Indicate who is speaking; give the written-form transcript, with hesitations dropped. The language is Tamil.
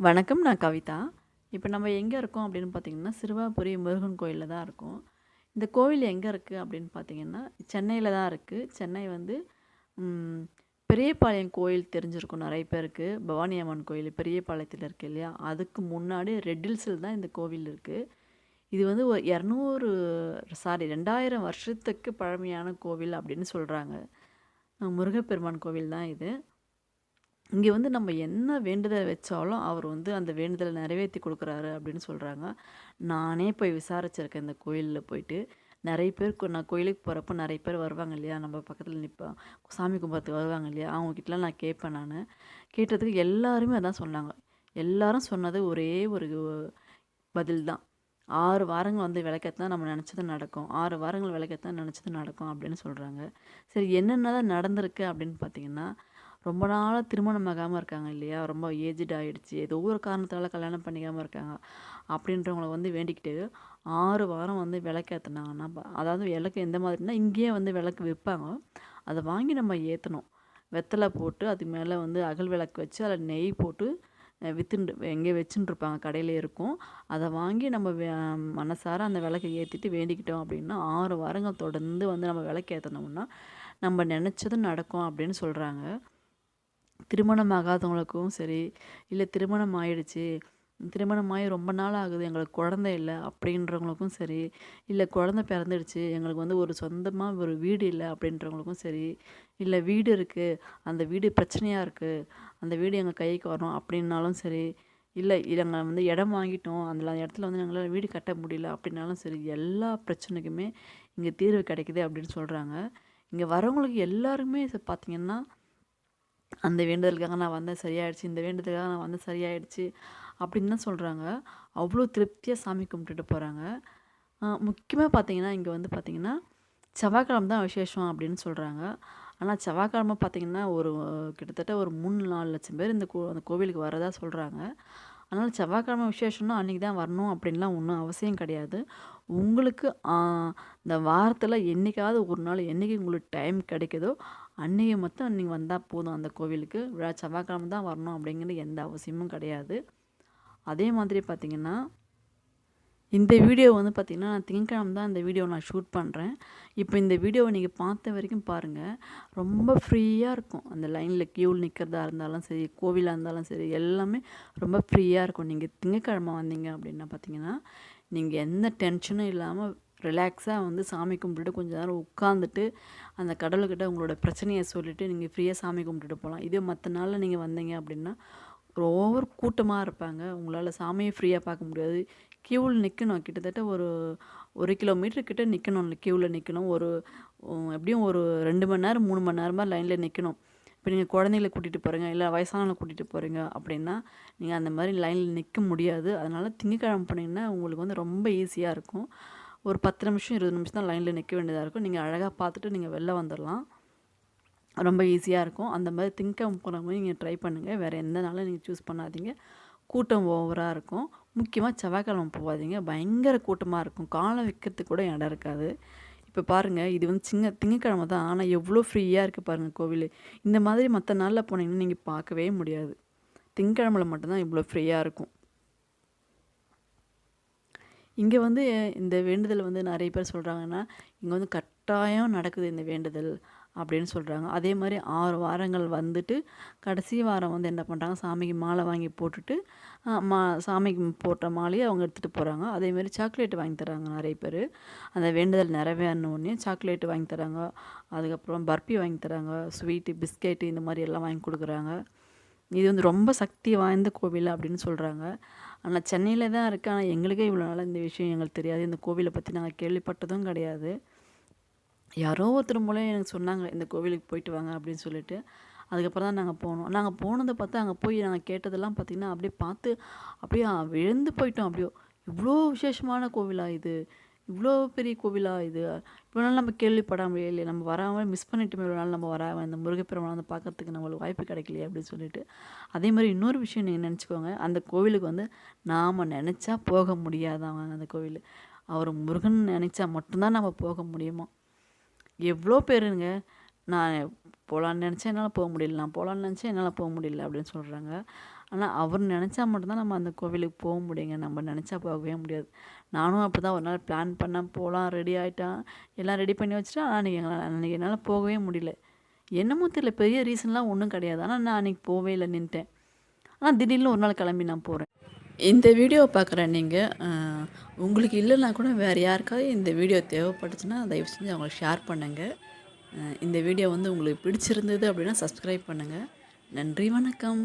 Speaker 1: வணக்கம். நான் கவிதா. இப்ப நம்ம எங்க இருக்கோம் அப்படின்னு பார்த்தீங்கன்னா, சிறுவாபுரி முருகன் கோயில்ல தான் இருக்கோம். இந்த கோவில் எங்க இருக்கு அப்படின்னு பார்த்தீங்கன்னா, சென்னையில தான் இருக்கு. சென்னை வந்து ம் பெரியபாளையம் கோயில் தெரிஞ்சிருக்கும் நெறைய பேருக்கு. பவானி அம்மன் கோயில் பெரியபாளையத்தில இருக்கு இல்லையா? அதுக்கு முன்னாடி ரெட் ஹில்ஸ்ல தான் இந்த கோவில் இருக்கு. இது வந்து ஒரு 200 2000 வருஷத்துக்கு பழமையான கோவில் அப்படின்னு சொல்றாங்க. முருகப்பெருமான் கோவில் தான் இது. இங்க வந்து நம்ம என்ன வேண்டுதல் வச்சாலும், அவர் வந்து அந்த வேண்டுதல நிறைவேத்தி குடுக்குறாரு அப்படின்னு சொல்றாங்க. நானே போய் விசாரிச்சிருக்கேன் இந்த கோயில்ல போயிட்டு. நெறைய பேர் நான் கோயிலுக்கு போறப்போ நெறைய பேர் வருவாங்க இல்லையா? நம்ம பக்கத்துல சாமி கும்பிட்றதுக்கு வருவாங்க இல்லையா? அவங்க கிட்டலாம் நான் கேட்பேன் நானு. கேட்டதுக்கு எல்லாருமே அதான் சொன்னாங்க. எல்லாரும் சொன்னது ஒரே ஒரு பதில் தான். 6 வாரங்கள் வந்து விளக்கேத்துனா நம்ம நெனச்சது நடக்கும். 6 வாரங்கள் விளக்கேத்துனா நெனச்சது நடக்கும் அப்படின்னு சொல்றாங்க. சரி என்னென்னலாம் நடந்திருக்கு அப்படின்னு பார்த்தீங்கன்னா, ரொம்ப நாளா திருமணம் ஆகாம இருக்காங்க இல்லையா? ரொம்ப ஏஜ்டு ஆயிடுச்சு. ஏதோ ஒரு காரணத்தால கல்யாணம் பண்ணிக்காம இருக்காங்க. அப்படின்றவங்கள வந்து வேண்டிக்கிட்டு 6 வாரம் வந்து விளக்கேத்துனாங்கன்னா, அதாவது விளக்கு எந்த மாதிரின்னா, இங்கேயே வந்து விளக்கு விப்பாங்க. அத வாங்கி நம்ம ஏத்தணும். வெத்தல போட்டு அது மேல வந்து அகல் விளக்கு வச்சு அதில நெய் போட்டு எங்கேயோ வச்சுன்ருப்பாங்க. கடையிலே இருக்கும். அத வாங்கி நம்ம மனசார அந்த விளக்க ஏத்திட்டு வேண்டிக்கிட்டோம் அப்படின்னா, 6 வாரங்கள் தொடர்ந்து வந்து நம்ம விளக்கு ஏத்துனோம்னா, நம்ம நெனச்சது நடக்கும் அப்படின்னு சொல்றாங்க. திருமணம் ஆகாதவங்களுக்கும் சரி, இல்ல திருமணம் ஆயிடுச்சு, திருமணமாகி ரொம்ப நாள் ஆகுது, எங்களுக்கு குழந்தை இல்ல அப்படின்றவங்களுக்கும் சரி, இல்ல குழந்தை பிறந்துடுச்சு, எங்களுக்கு வந்து ஒரு சொந்தமா ஒரு வீடு இல்ல அப்படின்றவங்களுக்கும் சரி, இல்ல வீடு இருக்கு, அந்த வீடு பிரச்சனையா இருக்கு, அந்த வீடு எங்க கைக்கு வரணும் அப்படின்னாலும் சரி, இல்ல நாங்க வந்து இடம் வாங்கிட்டோம், அந்த இடத்துல வந்து எங்களால வீடு கட்ட முடியல அப்படின்னாலும் சரி, எல்லா பிரச்சனைக்குமே இங்க தீர்வு கிடைக்குது அப்படின்னு சொல்றாங்க. இங்க வரவங்களுக்கு எல்லாருமே பார்த்தீங்கன்னா அந்த வேண்டுதலுக்காக நான் வந்தேன் சரியாயிடுச்சு. இந்த வேண்டுதலுக்காக நான் வந்தேன் சரியாயிடுச்சு. அப்படின்னு தான் சொல்றாங்க. அவ்ளோ திருப்தியா சாமி கும்பிட்டுட்டு போறாங்க. முக்கியமா பார்த்தீங்கன்னா, இங்க வந்து பார்த்தீங்கன்னா, செவ்வாய்க்கிழம தான் விசேஷம் அப்படின்னு சொல்றாங்க. ஆனா செவ்வாய்க்கிழம பார்த்தீங்கன்னா, கிட்டத்தட்ட ஒரு 3, 4 லட்சம் பேர் அந்த கோவிலுக்கு வரதா சொல்றாங்க. அதனால செவ்வாய்க்கிழம விசேஷம்னா அன்னைக்கு தான் வரணும் அப்படின்லாம் ஒண்ணும் அவசியம் கிடையாது. உங்களுக்கு இந்த வாரத்தில என்னைக்காவது ஒரு நாள் என்னைக்கு உங்களுக்கு டைம் கிடைக்குதோ, அன்னைக்கு மட்டும் நீங்க வந்தா போதும் அந்த கோவிலுக்கு. செவ்வாய்க்கிழம தான் வரணும் அப்படிங்கிற எந்த அவசியமும் கிடையாது. அதே மாதிரி பார்த்தீங்கன்னா இந்த வீடியோ வந்து பார்த்தீங்கன்னா, நான் திங்கட்கிழம தான் இந்த வீடியோவ நான் ஷூட் பண்றேன். இப்போ இந்த வீடியோவ நீங்க பார்த்த வரைக்கும் பாருங்க. ரொம்ப ஃப்ரீயா இருக்கும். அந்த லைன்ல கியூல நிக்கிறதா இருந்தாலும் சரி, கோவிலா இருந்தாலும் சரி, எல்லாமே ரொம்ப ஃப்ரீயா இருக்கும். நீங்க திங்கட்கிழம வந்தீங்க அப்படின்னா பார்த்தீங்கன்னா, நீங்க எந்த டென்ஷனும் இல்லாம ரிலாக்ஸா வந்து சாமி கும்பிட்டுட்டு கொஞ்ச நேரம் உட்காந்துட்டு, அந்த கடவுள்கிட்ட உங்களோட பிரச்சனைய சொல்லிட்டு, நீங்க ஃப்ரீயா சாமி கும்பிட்டுட்டு போலாம். இதே மத்த நாள்ல நீங்க வந்தீங்க அப்படின்னா, ஓவர் கூட்டமா இருப்பாங்க. உங்களால சாமிய ஃப்ரீயா பார்க்க முடியாது. கியூல நிக்கணும். கிட்டத்தட்ட ஒரு 1 கிலோமீட்டர் கிட்ட நிக்கணும். கியூல நிக்கணும். எப்படியும் ஒரு 2 மணி நேரம், 3 மணி நேரமா லைன்ல நிக்கணும். இப்ப நீங்க குழந்தைகள கூட்டிட்டு போறீங்க, இல்ல வயசானவங்கள கூட்டிட்டு போறீங்க அப்படின்னா, நீங்க அந்த மாரி லைன்ல நிக்க முடியாது. அதனால திங்கட்கிழமை போனீங்கன்னா, உங்களுக்கு வந்து ரொம்ப ஈஸியா இருக்கும். ஒரு 10 நிமிஷம், 20 நிமிஷம் தான் லைன்ல நிக்க வேண்டியதா இருக்கும். நீங்க அழகா பார்த்துட்டு நீங்க வெளில வந்துரலாம். ரொம்ப ஈஸியா இருக்கும். அந்த மாரி திங்கட்கிழமை போற மாரி நீங்க ட்ரை பண்ணுங்க. வேற எந்த நாளும் நீங்க சூஸ் பண்ணாதீங்க. கூட்டம் ஓவரா இருக்கும். முக்கியமா செவ்வாய்க்கிழமை போவாதீங்க. பயங்கர கூட்டமா இருக்கும். கால வைக்கிறதுக்கு கூட இடம் இருக்காது. இப்ப பாருங்க, இது வந்து திங்கட்கிழமை தான். ஆனா எவ்ளோ ஃப்ரீயா இருக்கு பாருங்க கோவிலு. இந்த மாதிரி மத்த நாள்ல போனீங்கன்னா நீங்க பார்க்கவே முடியாது. திங்கட்கிழமைல மட்டும் தான் இவ்ளோ ஃப்ரீயா இருக்கும். இங்க வந்து இந்த வேண்டுதல் வந்து நெறைய பேர் சொல்றாங்கன்னா, இங்க வந்து கட்டாயம் நடக்குது இந்த வேண்டுதல் அப்படின்னு சொல்றாங்க. அதே மாரி 6 வாரங்கள் வந்துட்டு, கடைசி வாரம் வந்து என்ன பண்றாங்க, சாமிக்கு மாலை வாங்கி போட்டுட்டு, அ மா சாமிக்கு போட்ட மாலைய அவங்க எடுத்துட்டு போறாங்க. அதேமாரி சாக்லேட் வாங்கி தராங்க நெறைய பேரு. அந்த வேண்டுதல் நிறைவேறின உடனே சாக்லேட் வாங்கி தராங்க. அதுக்கப்புறம் பர்ஃபி வாங்கி தராங்க. ஸ்வீட்டு, பிஸ்கெட்டு இந்த மாரி எல்லாம் வாங்கி குடுக்குறாங்க. இது வந்து ரொம்ப சக்தி வாய்ந்த கோவில் அப்படின்னு சொல்றாங்க. ஆனா சென்னையில தான் இருக்கு. ஆனா எங்களுக்கே இவ்வளோ நாளா இந்த விஷயம் எங்களுக்கு தெரியாது. இந்த கோவில பத்தி நாங்க கேள்விப்பட்டதும் கிடையாது. யாரோ ஒருத்தர் மூலம் எனக்கு சொன்னாங்க, "இந்த கோவிலுக்கு போயிட்டு வாங்க" அப்படின்னு சொல்லிட்டு. அதுக்கப்புறம் தான் நாங்க போனோம். நாங்க போனத பார்த்தா அங்க போய் நாங்க கேட்டதெல்லாம் பார்த்தீங்கன்னா, அப்படியே பார்த்து அப்படியே வியந்து போயிட்டோம் அப்படியே. "இவ்ளோ விசேஷமான கோவிலா இது? இவ்ளோ பெரிய கோவிலா இது? இவ்வளோ நாள் நம்ம கேள்விப்படாமலே இல்லையே, நம்ம வராம மிஸ் பண்ணிட்டோமே இவ்வளோ நாள் நம்ம வராம இந்த முருகப்பெருமான வந்து பார்க்கறதுக்கு நம்மளுக்கு வாய்ப்பு கிடைக்கலையே" அப்படின்னு சொல்லிட்டு. அதே மாரி இன்னொரு விஷயம் நீங்க நெனச்சுக்கோங்க, அந்த கோவிலுக்கு வந்து நாம நெனச்சா போக முடியாதாம் அந்த கோவிலு. அவரு முருகன் நெனைச்சா மட்டும் தான் நம்ம போக முடியுமாம். எவ்ளோ பேருங்க, நான் போலான்னு நெனச்சேன், என்னால போ முடியல. நான் போலான்னு நெனச்சேன், என்னால போ முடியல அப்படின்னு சொல்றாங்க. ஆனால் அவர் நினச்சா மட்டும்தான் நம்ம அந்த கோவிலுக்கு போக முடியுங்க. நம்ம நினச்சா போகவே முடியாது. நானும் அப்படி தான் ஒரு நாள் பிளான் பண்ணேன், போகலாம் ரெடி ஆகிட்டேன், எல்லாம் ரெடி பண்ணி வச்சுட்டேன். ஆனால் அன்றைக்கி என்னால் போகவே முடியல. என்னமோ தெரியல, பெரிய ரீசன்லாம் ஒன்றும் கிடையாது. ஆனால் நான் அன்றைக்கி போகவே இல்லை, நின்ட்டேன். ஆனால் திடீர்னு ஒரு நாள் கிளம்பி நான் போகிறேன். இந்த வீடியோவை பார்க்குற நீங்கள் உங்களுக்கு இல்லைன்னா கூட வேறு யாருக்காவது இந்த வீடியோ தேவைப்பட்டுச்சுன்னா தயவு செஞ்சு அவங்களுக்கு ஷேர் பண்ணுங்கள். இந்த வீடியோ வந்து உங்களுக்கு பிடிச்சிருந்தது அப்படின்னா சப்ஸ்கிரைப் பண்ணுங்கள். நன்றி, வணக்கம்.